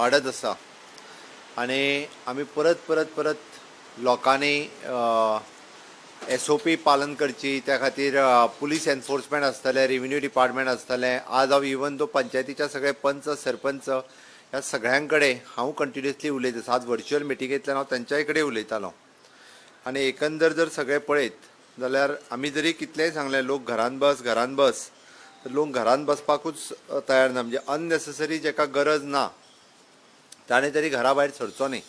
वाढत आसा आणि आमी परत लोकांनी SOP पालन करची, त्या खातीर पुलीस एनफोर्समेंट आसतले, रेव्हेन्यू डिपार्टमेंट आसतले. आज हांव इवन तो पंचायतीच्या सगळे पंच सरपंच ह्या सगळ्यां हांव कंटिन्युअसली उलयता. आज व्हर्च्युअल मिटिंगेंतल्यान हांव तेंच्याय कडेन उलयतालो आनी एकंदर जर सगळे पळयत जाल्यार आमी जरी कितलेंय सांगलें लोक घरान बस तर लोक घरान बसपाकूच तयार ना. म्हणजे अननेसेसरी जेका गरज ना ताणें तरी घरा भायर सरचो न्ही,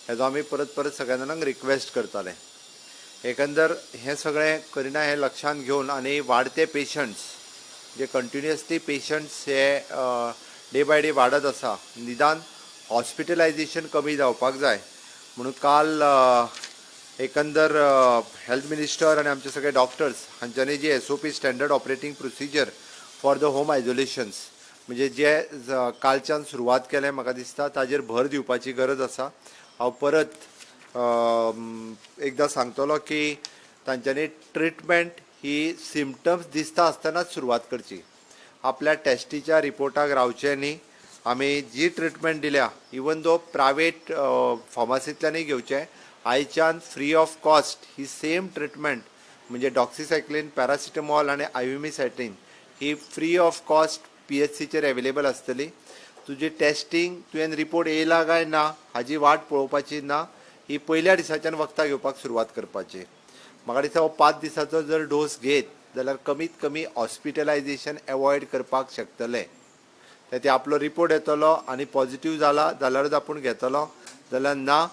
हेजो आमी परत सगळ्या जाणांक रिक्वेस्ट करताले. एकंदर हे सगळें करिना हे लक्षांत घेवन आनी वाडते पेशंट्स जे कंटिन्युअसली पेशंट्स हे डे बाय डे वाडत आसा, निदान हॉस्पिटलायजेशन कमी जावपाक जाय म्हणून काल एकंदर हेल्थ मिनिस्टर आनी आमचे सगळे डॉक्टर्स हांच्यांनी जी SOP standard operating procedure for the home isolations म्हणजे जे कालच्यान सुरवात केलें म्हाका दिसता ताजेर भर दिवपाची गरज आसा. हांव परत एकदां सांगतलो की तांच्यांनी ट्रिटमेंट ही सिमटम्स दिसता आसतनाच सुरवात करची. आपल्या टेस्टीच्या रिपोर्टाक रावचे न्ही. आमी जी ट्रिटमेंट दिल्या इवन दो प्रायवेट फार्मासींतल्यानय घेवचे, आयच्यान फ्री ऑफ कॉस्ट ही सेम ट्रिटमेंट म्हणजे डॉक्सिसायक्लीन, पॅरासिटामॉल आनी आयव्हिमिसॅटिन ही फ्री ऑफ कॉस्ट PHCचेर अवेलेबल आसतली. तुजी टेस्टींग तुवें रिपोर्ट येयला काय ना हाजी वाट पळोवपाची ना, ही पयल्या दिसाच्यान वखदां घेवपाक सुरवात करपाची. म्हाका दिसता हो 5 दिसाचो जर डोस घेत जाल्यार कमीत कमी हॉस्पिटलायजेशन एवॉयड करपाक शकतले. ते आपलो रिपोर्ट येतलो आनी पॉझिटिव्ह जाला जाल्यारूच आपूण घेतलो, जाल्यार ना.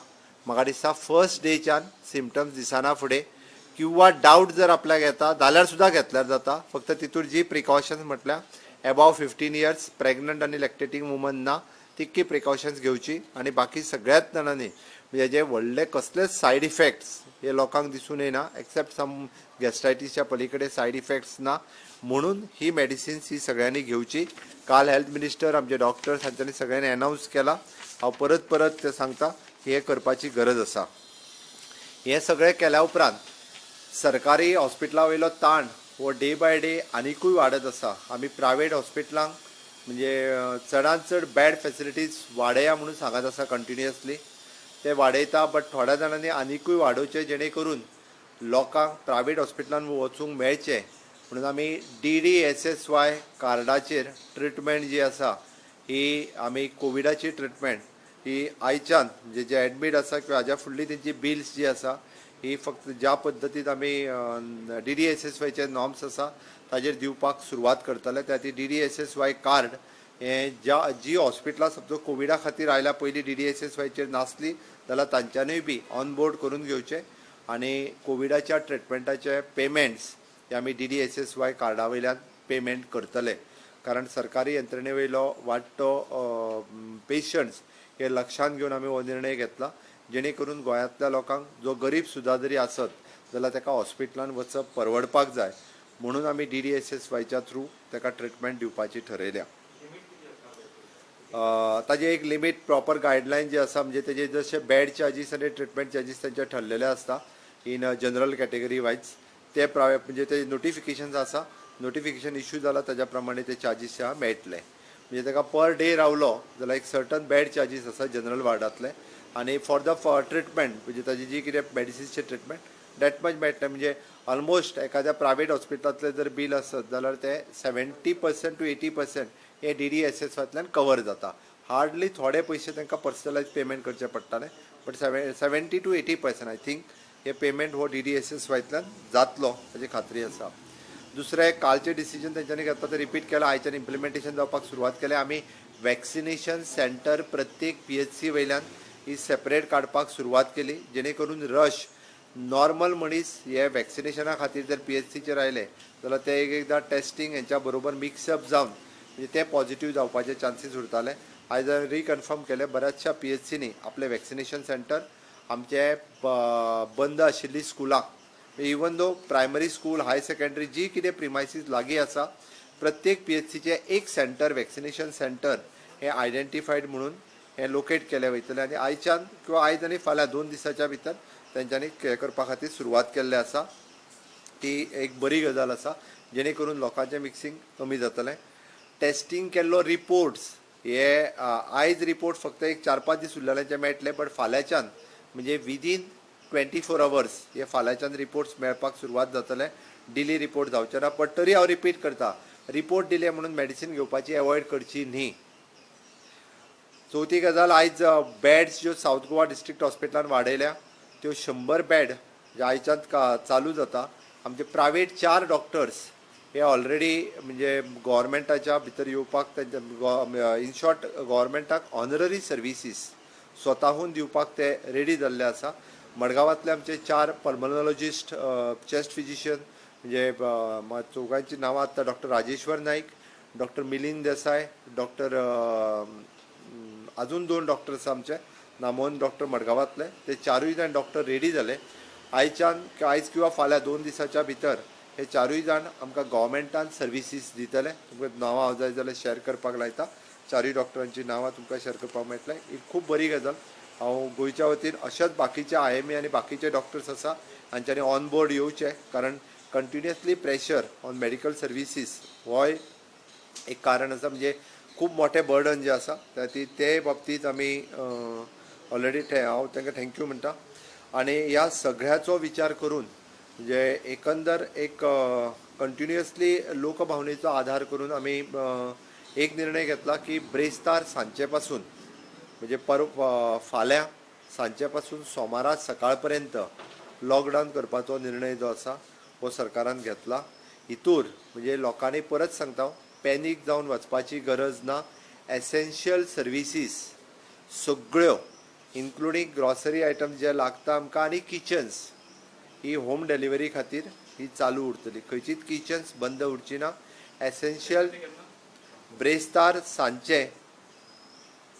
म्हाका दिसता फर्स्ट डेच्यान सिमटम्स दिसना फुडें किंवा डावट जर आपल्याक येता जाल्यार सुद्दां घेतल्यार जाता. फक्त तितूर जी प्रिकॉशन्स म्हटल्यार अबाव 15 इयर्स प्रेग्नंट आनी लॅक्टेटींग वुमन ना तितकी प्रिकॉशन्स घेवची आनी बाकी सगळ्याच जाणांनी म्हणजे जे व्हडले कसलेच सायड इफेक्ट्स हे लोकांक दिसून येना एक्सेप्ट सम गॅस्ट्रायटीसच्या पलीकडे सायड इफेक्ट्स ना म्हणून ही मेडिसिन्स ही सगळ्यांनी घेवची. काल हेल्थ मिनिस्टर आमचे डॉक्टर्स हांच्यांनी सगळ्यांनी अनाउन्स केला. हांव परत ते सांगता हे करपाची गरज आसा. हे सगळें केल्या उपरांत सरकारी हॉस्पिटला वयलो ताण हो डे बाय डे आनिकूय वाडत आसा. आमी प्रायवेट हॉस्पिटलांक म्हणजे चडांत चड बॅड फॅसिलिटीज वाडया म्हणून सांगत आसा कंटिन्युअसली. ते वाडयता बट थोड्या जाणांनी आनिकूय वाडोवचे जेणे करून लोकांक प्रायवेट हॉस्पिटलांत वचूंक मेळचें म्हणून आमी DDSSY कार्डाचेर ट्रिटमेंट जी आसा ही आमी कोविडाची ट्रिटमेंट ही आयच्यान म्हणजे जे एडमीट आसा किंवा हाज्या फुडली तेंची बिल्स जी आसा ही फक्त ज्या पद्दतीन आमी DDSSYचे नॉर्म्स आसा ताजेर दिवपाक सुरवात करतले. त्या ती DDSSY कार्ड हे जी हॉस्पिटलां समजो कोविडा खातीर आयल्या पयलीं DDSSYचेर नासली जाल्यार तांच्यांनूय बी ऑन बोर्ड करून घेवचे आनी कोविडाच्या ट्रिटमेंटाचे पेमेंट्स हे आमी DDSSY कार्डा वयल्यान पेमेंट करतले. कारण सरकारी यंत्रणे वयलो वाडटो पेशंट्स हे लक्षांत घेवन आमी हो निर्णय घेतला जेणे करून गोंयांतल्या लोकांक जो गरीब सुद्दां जरी आसत जाल्यार ताका हॉस्पिटलांत वचप परवडपाक जाय म्हणून आमी DDSSYच्या थ्रू ताका ट्रिटमेंट दिवपाची ठरयल्या. ताजे एक लिमीट प्रॉपर गायडलायन जे आसा म्हणजे तेजे जशे बेड चार्जीस आनी ट्रिटमेंट चार्जीस तेंचे ठरलेले आसता इन जनरल कॅटेगरी वायज ते म्हणजे ते नोटिफिकेशन्स आसा, नोटिफिकेशन इश्यू जाला ताज्या प्रमाणे ते चार्जीस मेळटले. म्हणजे ताका पर डे रावलो जाल्यार एक सर्टन बेड चार्जीस आसा जनरल वार्डांतले आनी फॉर द ट्रिटमेंट म्हणजे ताजी जी कितें मेडिसिन्सचे ट्रिटमेंट डॅट मच मेळटलें. म्हणजे ऑलमोस्ट एखाद्या प्रायवेट हॉस्पिटलांतलें जर बील आसत जाल्यार ते 70% to 80% हे DDSSYतल्यान कवर जाता. हार्डली थोडे पयशे तांकां पर्सनलायज पेमेंट करचे पडटाले बट 70 to 80% आय थिंक हे पेमेंट हो DDSSYतल्यान जातलो हाची खात्री आसा. दुसरें कालचें डिसिजन तेंच्यांनी घेतला तें रिपीट केलां. आयच्यान इम्प्लिमेंटेशन जावपाक सुरवात केल्या. आमी वॅक्सिनेशन सेंटर प्रत्येक PHC वयल्यान ही सेपरेट काडपाक सुरवात केली जेणे करून रश नॉर्मल मनीस हे वॅक्सिनेशना खातीर जर PHCचेर आयले जाल्यार ते एकदां टेस्टींग हेंच्या बरोबर मिक्सअप जावन म्हणजे ते पॉझिटिव्ह जावपाचे चान्सीस उरताले. आयज रिकन्फर्म केले बऱ्याचशा PHCनी आपले वॅक्सिनेशन सेंटर आमचे बंद आशिल्ली स्कुलां इवन दो प्रायमरी स्कूल हाय सेकंडरी जी कितें प्रिमायसीस लागीं आसा प्रत्येक PHCचे एक सेंटर वॅक्सिनेशन सेंटर हे आयडेंटिफायड म्हणून हे लोकेट केले वयतले आनी आयच्यान किंवा आयज आनी फाल्यां 2 दिसाच्या भितर तेंच्यांनी हे करपा खातीर सुरवात केल्ली आसा. ती एक बरी गजाल आसा जेणे करून लोकांचें मिक्सिंग कमी जातलें. टेस्टींग केल्लो रिपोर्ट्स हे आयज रिपोर्ट फक्त एक 4-5 दीस उरलेल्यांचे मेळटले, बट फाल्यांच्यान म्हणजे विदीन 24 hours हे फाल्यांच्यान रिपोर्ट्स मेळपाक सुरवात जातले. डिली रिपोर्ट जावचे ना, बट तरी हांव रिपीट करता, रिपोर्ट दिले म्हणून मेडिसीन घेवपाची एवॉयड करची न्ही. चवथी गजाल, आयज बेड्स ज्यो साऊथ गोवा डिस्ट्रिक्ट हॉस्पिटलान वाडयल्या त्यो 100 बेड जे आयच्यान चालू जाता. आमचे प्रायवेट 4 डॉक्टर्स हे ऑलरेडी म्हणजे गव्हर्मेंटाच्या भितर येवपाक, इन शॉर्ट गव्हर्मेंटाक ऑनररी सर्विसीस स्वताहून दिवपाक ते रेडी जाल्ले आसा. मडगांवांतले आमचे 4 पल्मोनॉलॉजिस्ट, चेस्ट फिजिशियन म्हणजे चौगांची नांवां आतां डॉक्टर राजेश्वर नाईक, डॉक्टर मिलिंद देसाय, डॉक्टर अजून 2 डॉक्टर्स आमचे नामोन डॉक्टर मडगांवांतले, ते 4य जाण डॉक्टर रेडी जाले. आयज किंवा फाल्यां 2 दिसाच्या भितर हे 4य जाण आमकां गव्हर्मेंटान सर्विसीस दितले. तुमकां नांवां हांव जाय जाल्यार शेअर करपाक लायता. 4य डॉक्टरांची नांवां तुमकां शेअर करपाक मेळटले. ही खूब बरी गजाल. हांव गोंयच्या वतीन अशेंच बाकीचे IME आनी बाकीचे डॉक्टर्स आसा हांच्यांनी ऑन बोर्ड येवचे, कारण continuously pressure on medical services हो एक कारण आसा. म्हणजे खूब मोठे बर्डन जे आसा ते बाबतींत आमी ऑलरेडी हांव तांकां थँक्यू म्हणटा. आनी ह्या सगळ्याचो विचार करून म्हणजे एकंदर एक कंटिन्युअसली लोकभावनेचो आधार करून आमी एक निर्णय घेतला की ब्रेस्तार सांचे पासून म्हणजे फाल्यां सांचे पासून सोमारा सकाळ पर्यंत लॉकडावन करपाचो निर्णय जो आसा हो सरकारान घेतला. हितूर म्हणजे लोकांनी परत सांगता, पॅनीक जावन वचपाची गरज ना. एसेन्शियल सर्विसीस सगळ्यो इन्क्लुडींग ग्रॉसरी आयटम्स जे लागता आमकां आनी किचन्स ही होम डिलिव्हरी खातीर ही चालू उरतली. खंयचीच किचन्स बंद उरची ना. एसेन्शियल ब्रेस्तार सांचे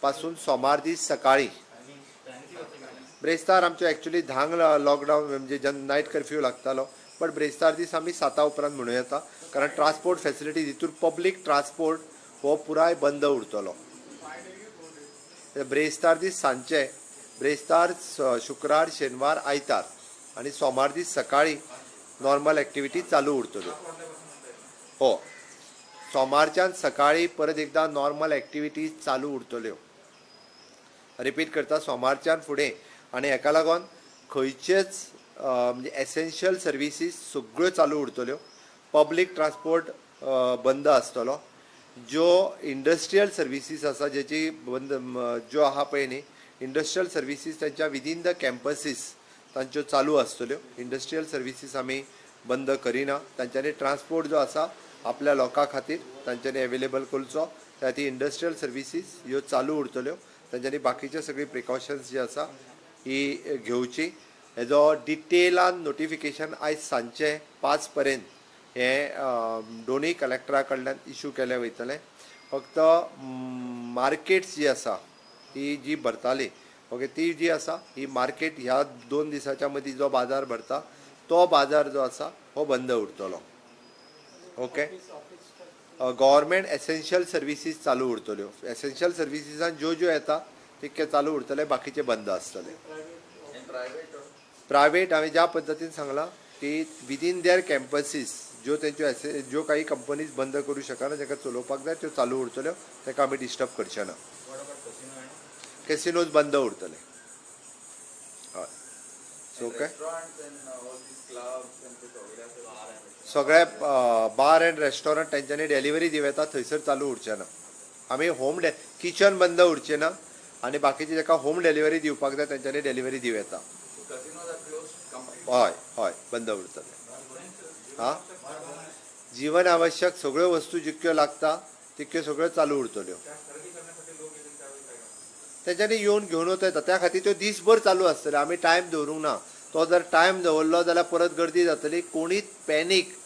पासून सोमार दीस सकाळी. ब्रेस्तार आमचे एक्चुअली 10 लॉकडावन म्हणजे जेन्ना नायट कर्फ्यू लागतालो, बट ब्रेस्तार दीस आमी 7 उपरांत म्हणूं येता, कारण ट्रान्सपोर्ट फॅसिलिटीज हितूर पब्लीक ट्रान्सपोर्ट हो पुराय बंद उरतलो. ब्रेस्तार दीस सांचे, ब्रेस्तार शुक्रार, शेनवार, आयतार आनी सोमार दीस सकाळी नॉर्मल एक्टिविटी चालू उरतल्यो. हो, सोमारच्यान सकाळी परत एकदा नॉर्मल एक्टिविटीज चालू उरतल्यो. रिपीट करता, सोमारच्यान फुडें. आनी हेका लागून खंयचेच म्हणजे एसेन्शियल सर्विसीस सगळ्यो चालू उरतल्यो. पब्लीक ट्रान्सपोर्ट बंद आसतलो. ज्यो इंडस्ट्रियल सर्विसीस आसा जेची बंद ज्यो आहा पळय न्ही, इंडस्ट्रियल सर्विसीस त्यांच्या विदीन द कॅम्पसीस तांच्यो चालू आसतल्यो. इंडस्ट्रियल सर्विसीस आमी बंद करिना. तांच्यांनी ट्रान्सपोर्ट जो आसा आपल्या लोकां खातीर तांच्यांनी एवेलेबल करचो. त्या ती इंडस्ट्रियल सर्विसीस ह्यो चालू उरतल्यो. तांच्यांनी बाकीचे सगळी प्रिकॉशन्स जी आसा ही घेवची. हेजो डिटेलान नोटिफिकेशन आयज सांचे 5 पर्यंत हे दोनूय कलेक्टरा कडल्यान इश्यू केले वयतले. फक्त मार्केट्स जी आसा ही जी भरताली, ओके, ती जी आसा ही मार्केट ह्या 2 दिसाच्या मदीं जो बाजार भरता तो बाजार जो आसा हो बंद उरतलो. ओके. गव्हर्मेंट एसेन्शियल सर्विसीस चालू उरतल्यो. एसेन्शियल सर्विसीसान ज्यो ज्यो येता तितके चालू उरतले, बाकीचे बंद आसतले. प्रायवेट हांवें ज्या पद्दतीन सांगलां की विदीन देअर कॅम्पसीस ज्यो तेंच्यो ज्यो काही कंपनीज बंद करूं शकना, जाका चलोवपाक जाय त्यो चालू उरतल्यो. ताका आमी डिस्टर्ब करचे ना. कॅसिनोज बंद उरतले. हय. So okay. सगळे बार एंड रेस्टॉरंट तेंच्यांनी डेलिव्हरी दिवं येता थंयसर चालू उरचे ना. आमी किचन बंद उरचे ना आनी बाकीचे जाका होम डिलिव्हरी दिवपाक जाय तेंच्यांनी डिलिव्हरी दिवं येता. हय हय, बंद उरतले. हां, जीवन आवश्यक सगळ्यो वस्तू जितक्यो लागता तितक्यो सगळ्यो चालू उरतल्यो. तेंच्यांनी येवन घेवन वता येता. त्या खातीर त्यो दीसभर चालू आसतले. आमी टायम दवरूंक ना. तो जर टायम दवरलो जाल्यार परत गर्दी जातली. कोणीच पॅनीक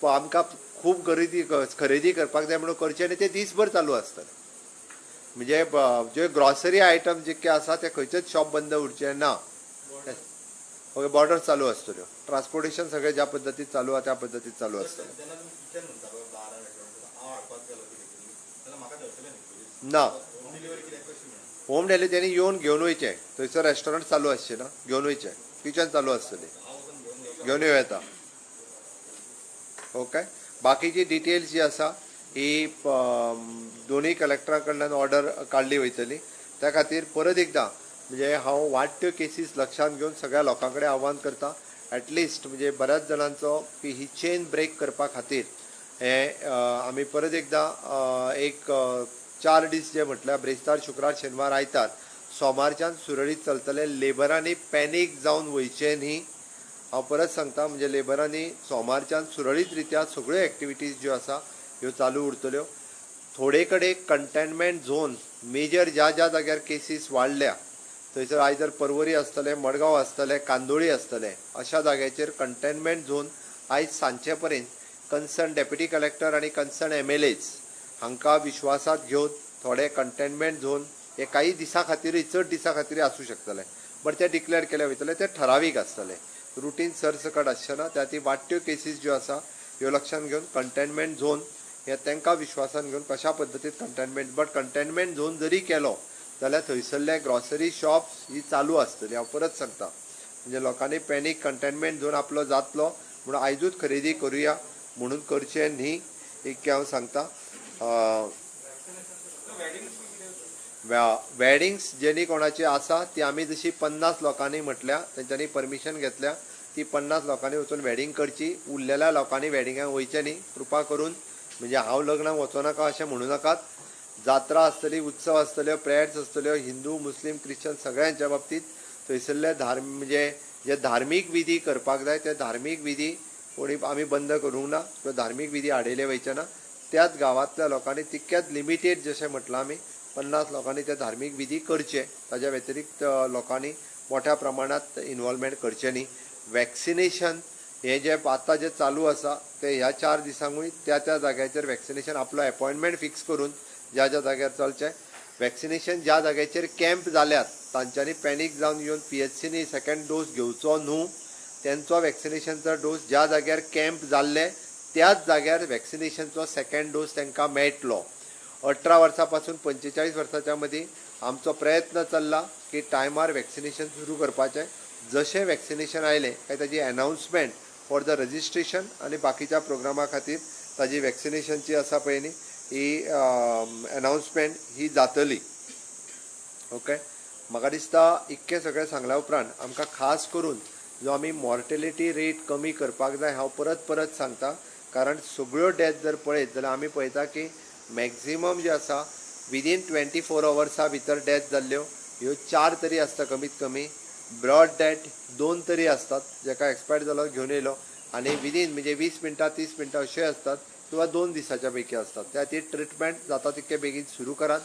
आमकां खूब खरेदी करपाक जाय म्हणून करचें आनी ते दीसभर चालू आसतले. म्हणजे जे ग्रॉसरी आयटम जितके आसा ते खंयचेच शॉप बंद उरचे ना. ओके, बॉर्डर चालू आसतल्यो. ट्रान्सपोर्टेशन सगळें ज्या पद्दतीन चालू आहा त्या पद्दतीन चालू आसतलें. ना, होम डिलिव्हरी त्यांनी येवन घेवन वयचें. थंयसर रेस्टॉरंट चालू आसचें ना, घेवन वयचें. किचन चालू आसतली, घेवन येता. ओके. बाकीची डिटेल्स जी आसा ही दोन्ही कलेक्टरा कडल्यान ऑर्डर काढली वयतली. त्या खातीर परत एकदा म्हणजे हांव वाडट्यो केसीस लक्षांत घेवन सगळ्या लोकां कडेन आव्हान करता, ॲटलिस्ट म्हणजे बऱ्याच जाणांचो ही चेन ब्रेक करपा खातीर हे आमी परत एकदा एक 4 दीस जे म्हटल्यार ब्रेस्तार, शुक्रार, शेनवार, आयतार सोमारच्यान सुरळीत चलतले. लेबरांनी पॅनीक जावन वयचे न्ही. हांव परत सांगता, म्हणजे लेबरांनी सोमारच्यान सुरळीत रित्या सगळ्यो एक्टिविटीज ज्यो आसा ह्यो चालू उरतल्यो. थोडे कडेन कंटेनमेंट झोन मेजर ज्या ज्या जाग्यार केसीस वाडल्या थंयसर आयदर पर्वरी आसतले, मडगांव आसतले, कांदोळी आसतले, अशा जाग्याचेर कंटेनमेंट झोन आयज सांचे पर्यंत कन्सर्न डेप्युटी कलेक्टर आनी कन्सर्न MLAs हांकां विश्वासांत घेवन थोडे कंटेनमेंट झोन हे काही दिसां खातीरय, चड दिसां खातीरय आसूं शकतले, बट ते डिक्लेअर केले वयतले. ते ठरावीक आसतले, रुटीन सरसकट आसचेना. त्या ती वाडट्यो केसीस ज्यो आसा ह्यो लक्षांत घेवन कंटेनमेंट झोन हे तांकां विश्वासान घेवन कशा पद्दतीन कंटेनमेंट झोन जरी केलो जाल्यार थंयसरले ग्रॉसरी शॉप्स ही चालू आसतली. हांव परत सांगता, म्हणजे लोकांनी पॅनीक कंटेनमेंट झोन आपलो जातलो म्हणून आयजूच खरेदी करुया म्हणून करचें न्ही, इतकें हांव सांगता. वेडिंग्स जेनी कोणाची आसा ती आमी जशी 50 लोकांनी म्हटल्या, तेंच्यांनी परमिशन घेतल्या, ती 50 लोकांनी वचून वेडिंग करची. उरलेल्या लोकांनी वेडिंगाक वयचें न्ही. कृपा करून, म्हणजे हांव लग्नाक वचों नाका अशें म्हणू नाकात. जात्रा आसतली, उत्सव आसतल्यो, प्रेयर्स आसतल्यो, हिंदू, मुस्लीम, क्रिश्चन सगळ्यांच्या बाबतींत थंयसरले म्हणजे जे धार्मीक विधी करपाक जाय ते धार्मीक विधी कोणी आमी बंद करूंक ना, किंवा धार्मीक विधी आडयले वयचे ना. त्याच गांवांतल्या लोकांनी तितक्याच लिमिटेड जशें म्हटलां आमी 50 लोकांनी ते धार्मीक विधी करचे. ताच्या व्यतिरिक्त लोकांनी मोठ्या प्रमाणात इन्वॉल्वमेंट करचें न्ही. वॅक्सिनेशन हे जे आतां जे चालू आसा ते ह्या 4 दिसांकूय त्या त्या जाग्याचेर वॅक्सिनेशन आपलो अपॉयंटमेंट फिक्स करून ज्या ज्या जाग्यार चलचें. वॅक्सिनेशन ज्या जाग्याचेर कॅम्प जाल्यात तांच्यांनी पॅनीक जावन येवन PHCनी सेकंड डोस घेवचो न्हू. तेंचो वॅक्सिनेशनचो डोस ज्या जाग्यार कॅम्प जाल्ले त्याच जाग्यार वॅक्सिनेशनचो सेकंड डोस तांकां मेळटलो. 18 वर्सां पासून 45 वर्सांच्या मदीं आमचो प्रयत्न चल्ला की टायमार वॅक्सिनेशन सुरू करपाचें. जशें वॅक्सिनेशन आयलें काय ताजी अनाउन्समेंट फॉर द रजिस्ट्रेशन आनी बाकीच्या प्रोग्रामा खातीर ताजी वॅक्सिनेशनची आसा पळय न्ही ही अनाउन्समेंट ही जातली. ओके, म्हाका दिसता इतकें सगळें सांगल्या उपरांत आमकां खास करून जो आमी मॉर्टेलिटी रेट कमी करपाक जाय हांव परत परत सांगता. कारण सगळ्यो डेथ जर पळयत जाल्यार आमी पळयता की मॅक्झिमम जे आसा विदीन 24 अवर्सा भितर डेथ जाल्ल्यो ह्यो 4 तरी आसता कमीत कमी. ब्रॉड डेथ 2 तरी आसतात, जेका एक्सपायर्ड जालो घेवन येयलो, आनी विदीन म्हणजे 20 मिनटां 30 मिनटां अशे आसतात, किंवा 2 दिसाच्या पैकी आसतात. त्या खातीर ट्रिटमेंट जाता तितके बेगीन सुरू करात.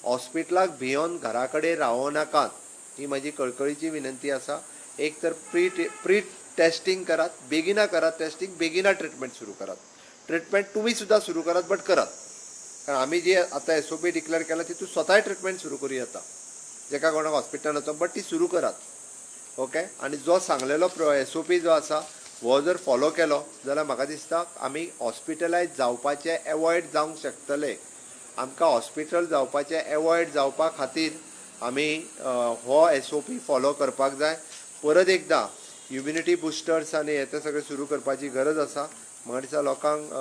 हॉस्पिटलाक भियोन घरा कडेन रावो नाकात ही म्हजी कळकळीची विनंती आसा. एक तर प्री टेस्टिंग करात, बेगिना करात टेस्टिंग, बेगिना ट्रिटमेंट सुरू करात. ट्रिटमेंट तुम्ही सुद्धा सुरू करात, बट करात. कारण आमी जी आतां SOP डिक्लेअर केला तितून स्वताय ट्रिटमेंट सुरू करूं येता, जेका कोणाक हॉस्पिटलान वचून, बट ती सुरू करात. ओके, आनी जो सांगलेलो SOP जो आसा हो जर फॉलो केलो जाल्यार म्हाका दिसता आमी हॉस्पिटलायज जावपाचे एवॉयड जावंक शकतले. आमकां हॉस्पिटल जावपाचे एवॉयड जावपा खातीर आमी हो SOP फॉलो करपाक जाय. परत एकदा इम्युनिटी बुस्टर्स आनी हे ते सगळें सुरू करपाची गरज आसा. म्हाका दिसता लोकांक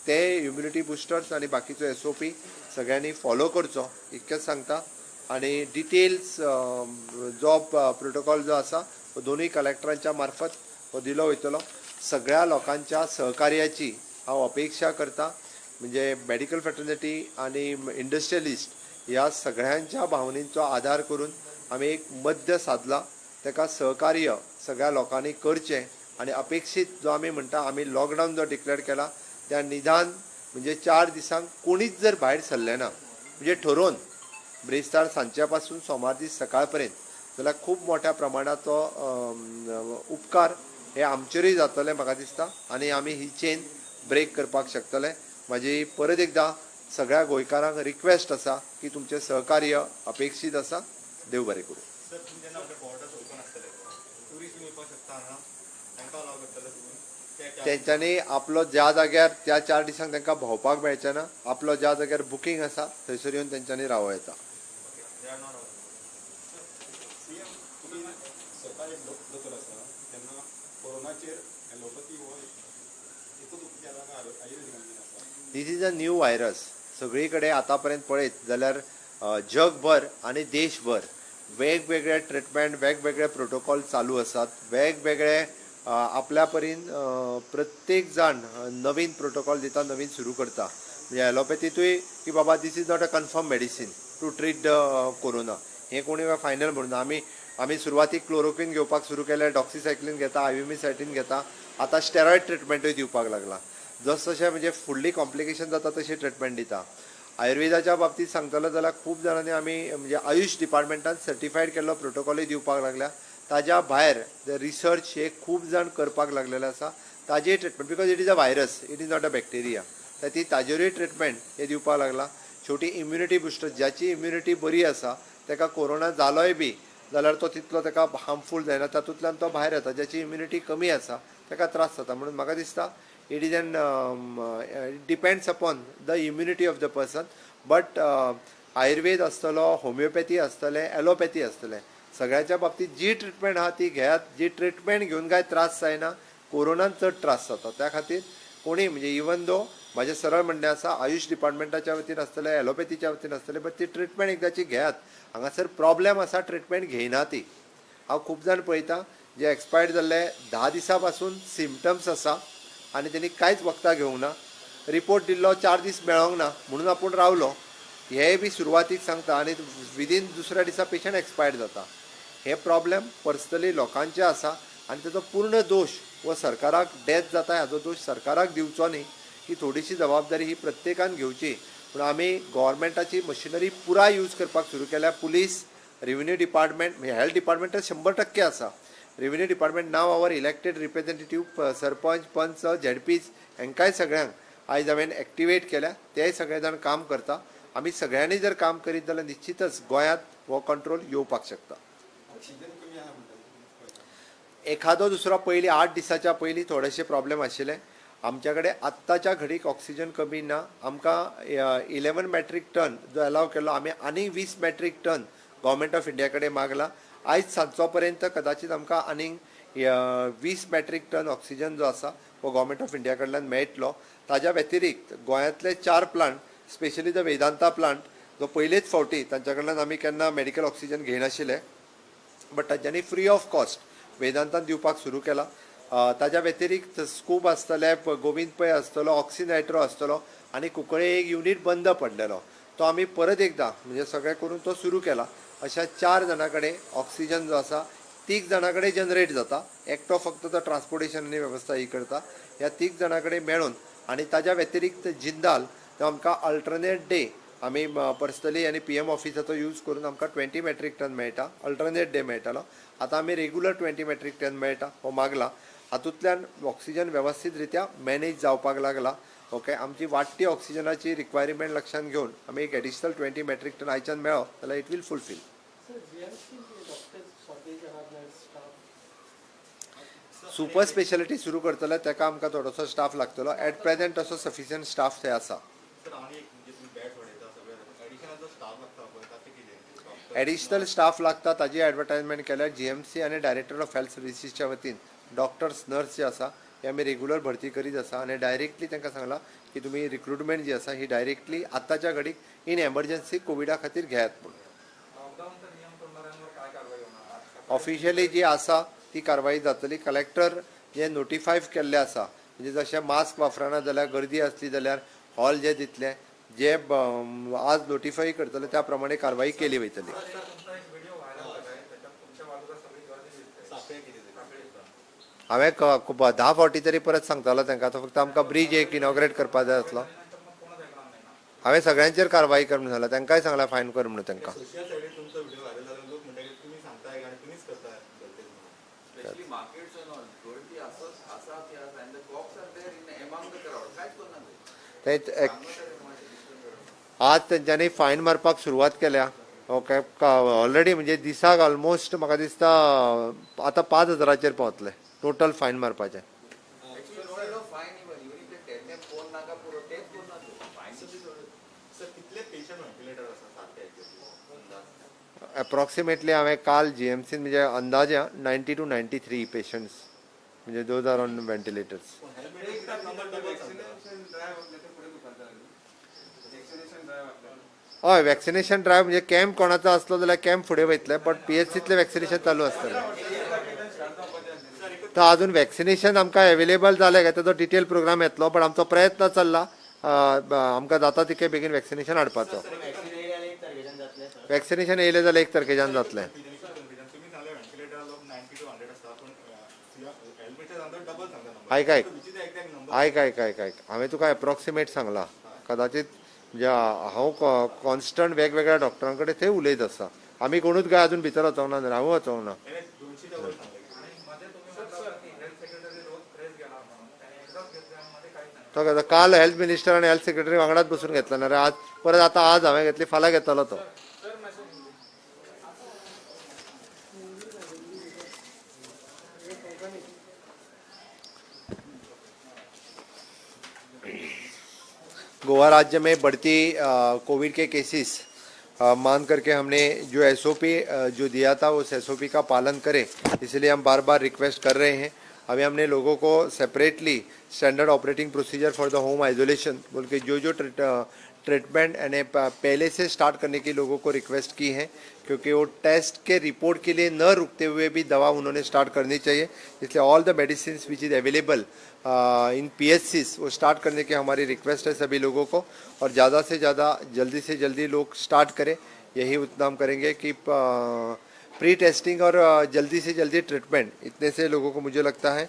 ते इम्युनिटी बुस्टर्स आनी बाकीचो SOP सगळ्यांनी फॉलो करचो इतकेंच सांगता. आनी डिटेल्स जो प्रोटोकॉल जो आसा तो दोनूय कलेक्टरांच्या मार्फत हो दिलो वयतलो. सगळ्या लोकांच्या सहकार्याची हांव अपेक्षा करता. म्हणजे मेडिकल फ्रेटर्निटी आनी इंडस्ट्रियलिस्ट ह्या सगळ्यांच्या भावनेचो आधार करून आमी एक मध्य साधला. ताका सहकार्य सगळ्या लोकांनी करचें. आनी अपेक्षीत जो आमी म्हणटा आमी लॉकडावन जो डिक्लेअर केला त्या निदान म्हणजे 4 दिसांक कोणीच जर भायर सरले ना, म्हणजे ठरोवन ब्रेस्तार सांजच्या पासून सोमार दीस सकाळ पर्यंत, जाल्यार खूब मोठ्या प्रमाणाचो उपकार हे आमचेरूय जातले म्हाका दिसता. आनी आमी ही चेन ब्रेक करपाक शकतले. म्हाजी परत एकदा सगळ्या गोंयकारांक रिक्वेस्ट आसा की तुमचें सहकार्य अपेक्षीत आसा. देव बरें करूं. तेंच्यांनी आपलो ज्या जाग्यार त्या 4 दिसांक तांकां भोंवपाक मेळचें ना. आपलो ज्या जाग्यार बुकींग आसा थंयसर येवन तेंच्यांनी रावो येता. This is a new virus. सगळी कडेन आतापर्यंत पळयत जाल्यार जगभर आनी देशभर वेगवेगळे ट्रिटमेंट वेगवेगळे प्रोटोकॉल चालू आसात. वेगवेगळे आपल्या परीन प्रत्येक जाण नवीन प्रोटोकॉल दिता, नवीन सुरू करता. म्हणजे ॲलोपॅथीतूय की बाबा this is not a confirm medicine to treat the corona. हें कोणी फायनल म्हणून ना. आमी सुरवातीक क्लोरोक्वीन घेवपाक सुरू केलें, डॉक्सिसायक्लीन घेता, आयव्हीमिसायटीन घेता, आतां स्टेरॉयड ट्रिटमेंटूय दिवपाक लागला. जसजशें म्हणजे फुडली कॉम्प्लिकेशन जाता तशी ट्रिटमेंट दिता. आयुर्वेदाच्या बाबतींत सांगतलो जाल्यार खूब जाणांनी आमी म्हणजे आयुश डिपार्टमेंटान सर्टिफायड केल्लो प्रोटोकॉलूय दिवपाक लागल्या. ताज्या भायर रिसर्च हे खूब जाण करपाक लागलेले आसा. ताजेय treatment because it is a virus, it is not a bacteria. ती ताजेरूय ट्रिटमेंट हे दिवपाक लागला. शेवटी इम्युनिटी बुस्टर, ज्याची इम्युनिटी बरी आसा ताका कोरोना जालोय बी जाल्यार तो तितलो ताका हार्मफूल जायना, तातूंतल्यान तो भायर येता. ज्याची इम्युनिटी कमी आसा ताका त्रास जाता. म्हणून म्हाका दिसता it is an depends upon the immunity of the person. But Ayurveda आसतलो, होमिओपॅथी आसतलें, ॲलोपॅथी आसतलें, सगळ्याच्या बाबतींत जी ट्रिटमेंट आहा ती घेयात. जी ट्रिटमेंट घेवन काय त्रास जायना, कोरोनान चड त्रास जाता. त्या खातीर कोणी म्हणजे इवन दो म्हाजें सरळ म्हणणें आसा आयुश डिपार्टमेंटाच्या वतीन आसतलें, ॲलोपॅथीच्या वतीन आसतलें, बट ती ट्रिटमेंट एकदाची घेयात. हांगासर प्रॉब्लेम आसा ट्रिटमेंट घेयना ती. हांव खूब जाण पळयता जे एक्सपायर्ड जाल्ले 10 दिसां पासून सिमटम्स आसा आनी तेणी कांयच वखदां घेवंक ना. रिपोर्ट दिल्लो 4 दीस मेळोंक ना म्हणून आपूण रावलो. हेय बी सुरवातीक सांगता आनी विदीन दुसऱ्या दिसा पेशंट एक्सपायर्ड जाता. हे प्रॉब्लेम पर्सनली लोकांचे आसा आनी ताचो पूर्ण दोश व सरकाराक डेथ जाता हाचो दोश सरकाराक दिवचो न्ही. ही थोडीशी जबाबदारी ही प्रत्येकान घेवची. पूण आमी गव्हर्मेंटाची मशिनरी पुराय यूज करपाक सुरू केल्या. Police, revenue department, health department 100% आसा. रेव्हेन्यू डिपार्टमेंट नाव आवर इलेक्टेड रिप्रेझेंटेटिव्ह, सरपंच, पंच, झेडपीज हेंकाय सगळ्यांक आयज हांवें एक्टिवेट केल्या. तेय सगळे जाण काम करता. आमी सगळ्यांनी जर काम करीत जाल्यार निश्चितच गोंयांत हो कंट्रोल येवपाक शकता. एखादो दुसरो पयलीं 8 दिसाच्या पयलीं थोडेशे प्रॉब्लेम आशिल्ले. आमच्या कडेन आत्ताच्या घडीक ऑक्सिजन कमी ना. आमकां 11 मॅट्रीक टन जो अलाव केल्लो, आमी आनीक 20 metric ton government of India कडेन मागला. आयज सांजचो पर्यंत कदाचित आमकां आनीक 20 मॅट्रीक टन ऑक्सिजन जो आसा हो गव्हर्मेंट ऑफ इंडिया कडल्यान मेळटलो. ताज्या व्यतिरिक्त गोंयांतले 4 plant, specially the Vedanta plant जो पयलेच फावटी तांच्या कडल्यान आमी केन्ना मेडिकल ऑक्सिजन घेयनाशिल्ले, बट तांच्यांनी फ्री ऑफ कॉस्ट वेदांतान दिवपाक सुरू केला. ताज्या व्यतिरिक्त स्कूब आसतले, गोविंद पै आसतलो, ऑक्सिनायट्रो आसतलो आनी कुंकळे एक युनिट बंद पडलेलो. तो आमी परत एकदा म्हणजे सगळें करून तो सुरू केला. अशा 4 जाणां कडेन ऑक्सिजन जो आसा 3 जाणां कडेन जनरेट जाता. एकटो फक्त तो ट्रान्सपोर्टेशन आनी वेवस्था ही करता. ह्या 3 जाणां कडेन मेळून आनी ताज्या व्यतिरिक्त जिंदाल तो आमकां अल्टरनेट डे आमी पर्सनली आनी PM ऑफिसाचो यूज करून आमकां 20 मॅट्रीक टन मेळटा. अल्टरनेट डे मेळटालो. आतां आमी रेग्युलर 20 मॅट्रीक टन मेळटा हो मागला. हातूंतल्यान ऑक्सिजन वेवस्थीत रित्या मॅनेज जावपाक लागला. ओके, आमची वाडटी ऑक्सिजनाची रिक्वायरमेंट लक्षांत घेवन आमी एक एडिशनल 20 मॅट्रीक टन आयच्यान मेळ्ळो जाल्यार it will fulfil. Super speciality सुरू करतले ताका आमकां थोडोसो स्टाफ लागतलो. एट प्रेझेंट असो सफिशियंट स्टाफ थंय आसा. एडिशनल स्टाफ लागता ताजी एडवर्टायजमेंट केल्यार GMC आनी डायरेक्टर ऑफ हेल्थ सर्विसीसच्या वतीन डॉक्टर्स, नर्स जे आसा हे आमी रेग्युलर भरती करीत आसा आनी डायरेक्टली तांकां सांगला की तुमी रिक्रुटमेंट जी आसा ही डायरेक्टली आतांच्या घडीक इन एमर्जन्सी कोविडा खातीर घेयात म्हणून. ऑफिशियली जी आसा ती कारवाई जातली. कलेक्टर जे नोटिफाय केल्ले आसा म्हणजे जशें मास्क वापरना जाल्यार गर्दी आसली जाल्यार हॉल जे दितले, जे आज नोटिफाय करतले त्या प्रमाणे कारवाई केली वयतली. हांवें 10 फावटी तरी परत सांगतालो तांकां. तो फक्त आमकां ब्रिज एक इनॉग्रेट करपाक जाय आसलो. हांवें सगळ्यांचेर कारवाई कर म्हणून सांगला. तांकांय सांगला फायन कर म्हणून तांकां. आज तेंच्यांनी फायन मारपाक सुरवात केल्या. ओके, ऑलरेडी म्हणजे दिसाक ऑलमोस्ट म्हाका दिसता आतां 5,000चेर पावतले टोटल फायन मारपाचे. अप्रॉक्सिमेटली हांवें काल GMC म्हणजे अंदाजे 90 to 93 पेशंट्स म्हणजे दोज आर ऑन व्हेंटिलेटर्स. हय वॅक्सिनेशन ड्रायव्ह म्हणजे कॅम्प कोणाचो आसलो जाल्यार कॅम्प फुडें वयतले बट PHCतले वॅक्सिनेशन चालू आसतलें. तो अजून वॅक्सिनेशन आमकां अवेलेबल जालें काय ताचो डिटेल प्रोग्राम येतलो बट आमचो प्रयत्न चल्ला आमकां जाता तितके बेगीन वॅक्सिनेशन हाडपाचो. वॅक्सिनेशन येयलें जाल्यार 1 तारखेच्यान जातलें. आयक हांवें तुका एप्रॉक्सिमेट सांगलां कदाचित म्हणजे हांव कॉन्स्टंट वेगवेगळ्या डॉक्टरां कडेन थंय उलयत आसा. आमी कोणूच काय अजून भितर वचोंक ना हांवूय वचोंक ना. तो काल हेल्थ मिनिस्टर आनी हेल्थ सेक्रेटरी वांगडाच बसून घेतला ना रे. आज परत आतां आज हांवें घेतली फाल्यां घेतलो तो. गोवा राज्य में बढ़ती कोविड के केसेस मान करके हमने जो SOP जो दिया था उस SOP का पालन करें, इसलिए हम बार बार रिक्वेस्ट कर रहे हैं. अभी हमने लोगों को separately standard operating procedure for the home isolation बोल के जो ट्रीटमेंट यानी पहले से स्टार्ट करने की लोगों को रिक्वेस्ट की है, क्योंकि वो टेस्ट के रिपोर्ट के लिए न रुकते हुए भी दवा उन्होंने स्टार्ट करनी चाहिए. इसलिए all the medicine which is available in PHCs वो स्टार्ट करने की हमारी रिक्वेस्ट है सभी लोगों को. और ज़्यादा से ज़्यादा जल्दी से जल्दी लोग स्टार्ट करें, यही उतना हम करेंगे कि प्री टेस्टिंग और जल्दी से जल्दी ट्रीटमेंट, इतने से लोगों को मुझे लगता है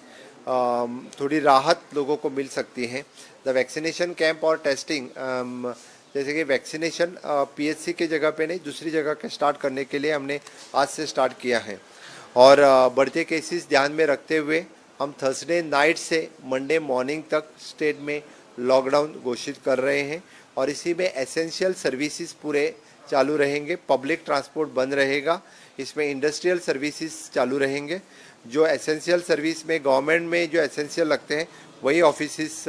थोड़ी राहत लोगों को मिल सकती है. द वैक्सीनेशन कैंप और टेस्टिंग जैसे कि वैक्सीनेशन PHC के जगह पे नहीं दूसरी जगह के स्टार्ट करने के लिए हमने आज से स्टार्ट किया है. और बढ़ते केसेस ध्यान में रखते हुए हम थर्सडे नाइट से मंडे मॉर्निंग तक स्टेट में लॉकडाउन घोषित कर रहे हैं. और इसी में एसेंशियल सर्विसेज पूरे चालू रहेंगे, पब्लिक ट्रांसपोर्ट बंद रहेगा, इसमें इंडस्ट्रियल सर्विसेज चालू रहेंगे. जो एसेंशियल सर्विस में गवर्नमेंट में जो एसेंशियल लगते हैं वही ऑफिसेस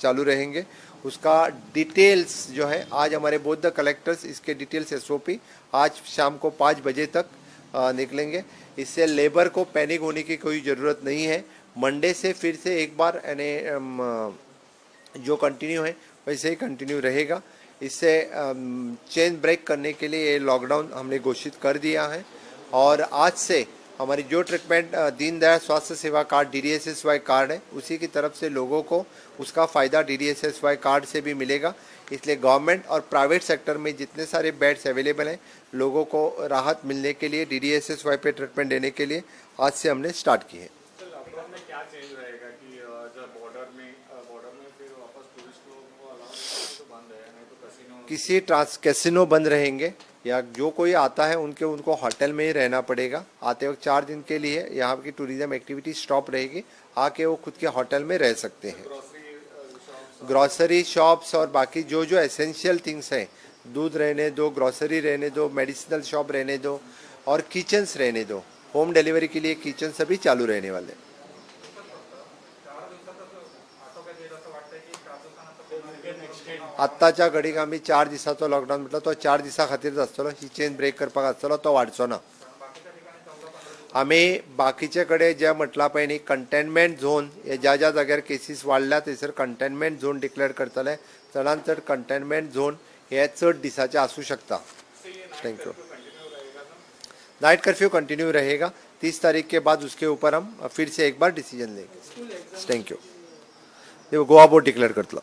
चालू रहेंगे. उसका डिटेल्स जो है आज हमारे बोथ द कलेक्टर्स इसके डिटेल्स SOP आज शाम को 5 बजे तक निकलेंगे. इससे लेबर को पैनिक होने की कोई ज़रूरत नहीं है. मंडे से फिर से एक बार यानी जो कंटिन्यू है वैसे ही कंटिन्यू रहेगा. इससे चेन ब्रेक करने के लिए ये लॉकडाउन हमने घोषित कर दिया है. और आज से हमारी जो ट्रीटमेंट दीनदयाल स्वास्थ्य सेवा कार्ड DDSSY कार्ड है उसी की तरफ से लोगों को उसका फ़ायदा DDSSY कार्ड से भी मिलेगा. इसलिए गवर्नमेंट और प्राइवेट सेक्टर में जितने सारे बेड्स अवेलेबल हैं लोगों को राहत मिलने के लिए DDSSY पे ट्रीटमेंट देने के लिए आज से हमने स्टार्ट की है. क्या चेंज रहेगा कि जब बॉर्डर में फिर वापस टूरिस्ट लोगों को अलाउ तो बंद है, नहीं तो कैसीनो बंद रहेंगे या जो कोई आता है उनको होटल में ही रहना पड़ेगा. आते वक्त 4 दिन के लिए यहाँ की टूरिज्म एक्टिविटी स्टॉप रहेगी, आके वो खुद के होटल में रह सकते हैं. ग्रॉसरी शॉप्स और बाकी जो एसेंशियल थिंग्स हैं, दूध रहने दो, ग्रॉसरी रहने दो, मेडिसिनल शॉप रहने दो और किचन्स रहने दो, होम डिलीवरी के लिए किचन सभी चालू रहने वाले. आत्ताच्या घडीक आमी 4 दिसाचो लॉकडाऊन म्हटलं तो 4 दिसा खातीरच आसतलो. ही चेन ब्रेक करपाक आसतलो, तो वाडचो ना. आमी बाकीचे कडेन जे म्हटलां पळय न्ही कंटेनमेंट झोन, ज्या जाग्यार केसीस वाडल्या थंयसर कंटेनमेंट झोन डिक्लेअर करतले. चडांत चड कंटेनमेंट झोन हे चड दिसाचे आसूं शकता. Thank you. Knight curfew continue रहेगा 30 तारीख के बाद. उसके ऊपर हम फिर से एक बार डिसीजन लेंगे. Thank you. Goa board declare करतलो.